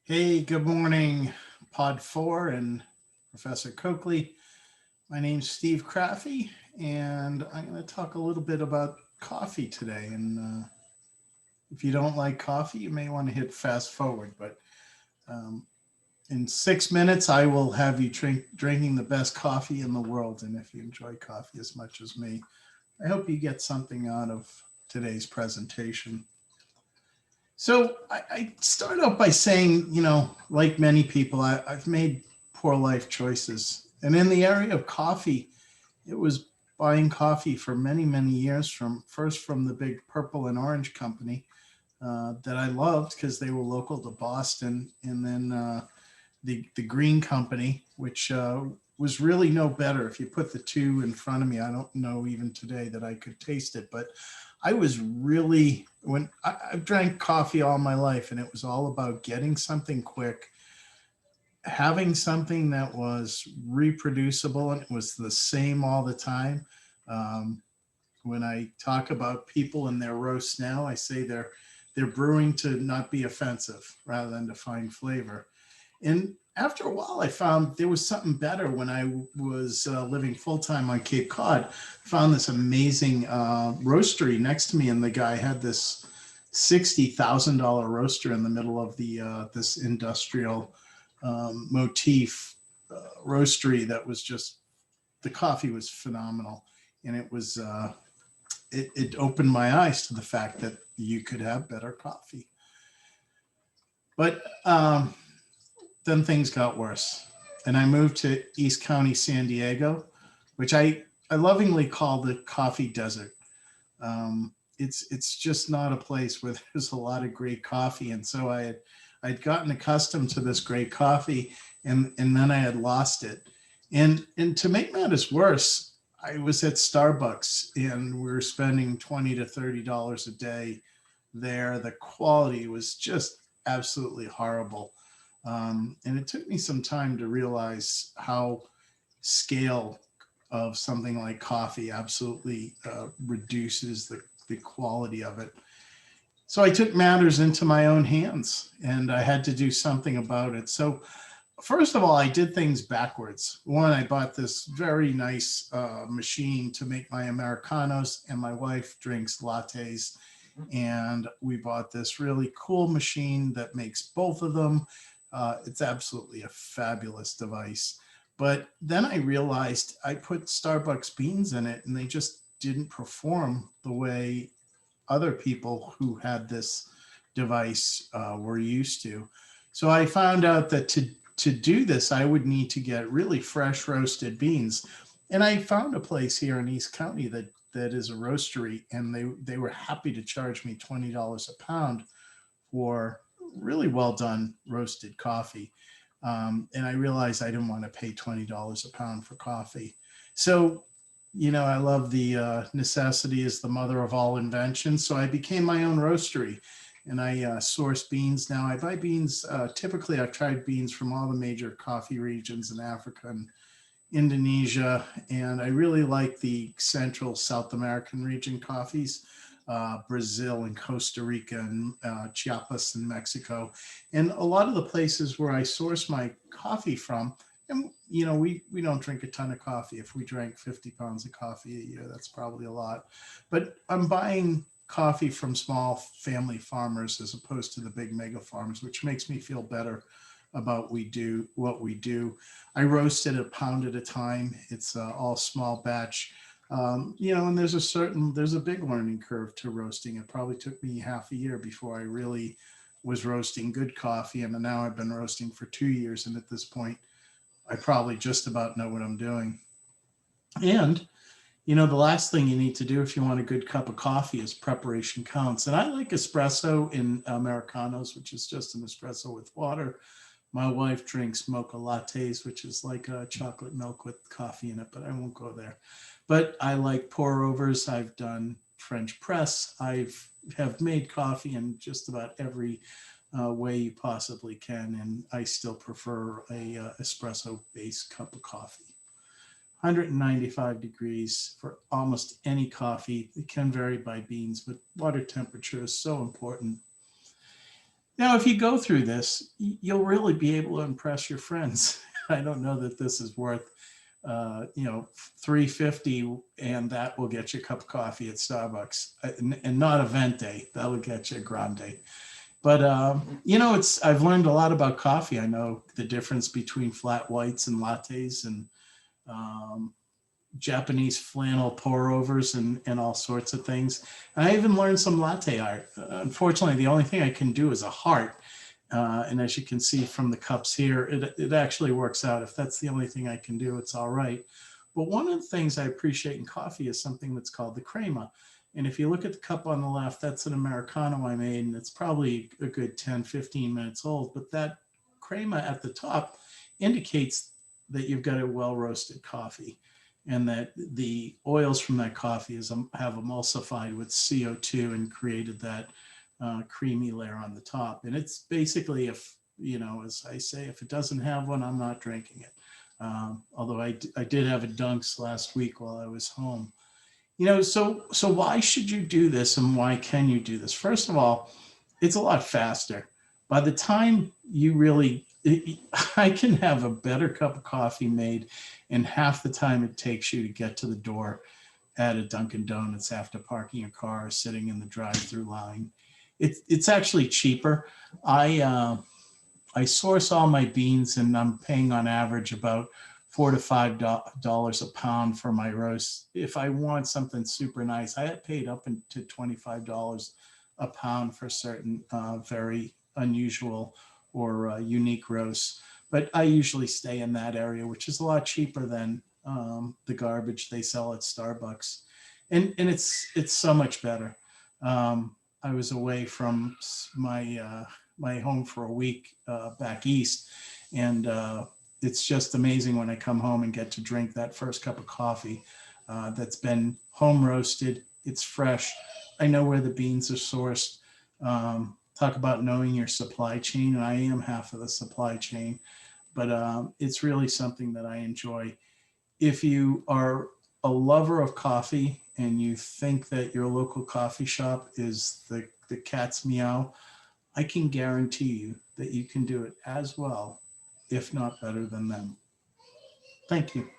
Hey, good morning, Pod 4 and Professor Coakley. My name's Steve Craffey, and I'm going to talk a little bit about coffee today. And if you don't like coffee, you may want to hit fast forward. But um, in 6 minutes, I will have you drinking the best coffee in the world. And if you enjoy coffee as much as me, I hope you get something out of today's presentation. So I start out by saying, like many people, I've made poor life choices. And in the area of coffee, it was buying coffee for many, many years from the big purple and orange company that I loved because they were local to Boston. And then the green company, which was really no better. If you put the two in front of me, I don't know even today that I could taste it, but I was really I've drank coffee all my life, and it was all about getting something quick, having something that was reproducible, and it was the same all the time. Um, when I talk about people and their roasts now, I say they're brewing to not be offensive rather than to find flavor. And after a while, I found there was something better when I was living full time on Cape Cod. Found this amazing roastery next to me, and the guy had this $60,000 roaster in the middle of the this industrial motif roastery that was just the coffee was phenomenal, and it opened my eyes to the fact that you could have better coffee. But then things got worse. And I moved to East County, San Diego, which I lovingly call the coffee desert. It's just not a place where there's a lot of great coffee. And so I'd gotten accustomed to this great coffee, and then I had lost it. And to make matters worse, I was at Starbucks and we were spending $20 to $30 a day there. The quality was just absolutely horrible. And it took me some time to realize how scale of something like coffee absolutely reduces the quality of it. So I took matters into my own hands and I had to do something about it. So, first of all, I did things backwards. One, I bought this very nice machine to make my Americanos, and my wife drinks lattes. And we bought this really cool machine that makes both of them. It's absolutely a fabulous device. But then I realized I put Starbucks beans in it and they just didn't perform the way other people who had this device were used to. So I found out that to do this, I would need to get really fresh roasted beans. And I found a place here in East County that is a roastery, and they were happy to charge me $20 a pound for really well done roasted coffee. And I realized I didn't want to pay $20 a pound for coffee. So, I love the necessity is the mother of all invention. So I became my own roastery, and I source beans now. I buy beans. Typically, I've tried beans from all the major coffee regions in Africa and Indonesia, and I really like the Central South American region coffees, Brazil and Costa Rica and Chiapas and Mexico, and a lot of the places where I source my coffee from. And we don't drink a ton of coffee. If we drank 50 pounds of coffee a year, that's probably a lot. But I'm buying coffee from small family farmers as opposed to the big mega farms, which makes me feel better about what we do. I roast it a pound at a time. It's all small batch. And there's a big learning curve to roasting. It probably took me half a year before I really was roasting good coffee. And now I've been roasting for 2 years. And at this point, I probably just about know what I'm doing. And, the last thing you need to do if you want a good cup of coffee is preparation counts. And I like espresso in Americanos, which is just an espresso with water. My wife drinks mocha lattes, which is like chocolate milk with coffee in it, but I won't go there. But I like pour overs. I've done French press. Have made coffee in just about every way you possibly can, and I still prefer a espresso based cup of coffee. 195 degrees for almost any coffee. It can vary by beans, but water temperature is so important. Now, if you go through this, you'll really be able to impress your friends. I don't know that this is worth, 350, and that will get you a cup of coffee at Starbucks, and not a venti. That'll get you a grande. But it's I've learned a lot about coffee. I know the difference between flat whites and lattes, and um, Japanese flannel pour overs, and all sorts of things. And I even learned some latte art. Unfortunately, the only thing I can do is a heart. And as you can see from the cups here, it actually works out. If that's the only thing I can do, it's all right. But one of the things I appreciate in coffee is something that's called the crema. And if you look at the cup on the left, that's an Americano I made, and it's probably a good 10, 15 minutes old. But that crema at the top indicates that you've got a well roasted coffee, and that the oils from that coffee have emulsified with CO2 and created that creamy layer on the top. And it's basically, if as I say, if it doesn't have one, I'm not drinking it. Although I did have a Dunks last week while I was home. So why should you do this, and why can you do this? First of all, it's a lot faster. By the time you really, I can have a better cup of coffee made in half the time it takes you to get to the door at a Dunkin' Donuts after parking your car or sitting in the drive-through line. It's actually cheaper. I source all my beans, and I'm paying on average about $4 to $5 a pound for my roast. If I want something super nice, I had paid up to $25 a pound for certain very unusual or unique roasts. But I usually stay in that area, which is a lot cheaper than the garbage they sell at Starbucks, and it's so much better. I was away from my home for a week back east, and it's just amazing when I come home and get to drink that first cup of coffee that's been home roasted. It's fresh. I know where the beans are sourced. Talk about knowing your supply chain, and I am half of the supply chain, but it's really something that I enjoy. If you are a lover of coffee and you think that your local coffee shop is the cat's meow, I can guarantee you that you can do it as well, if not better than them. Thank you.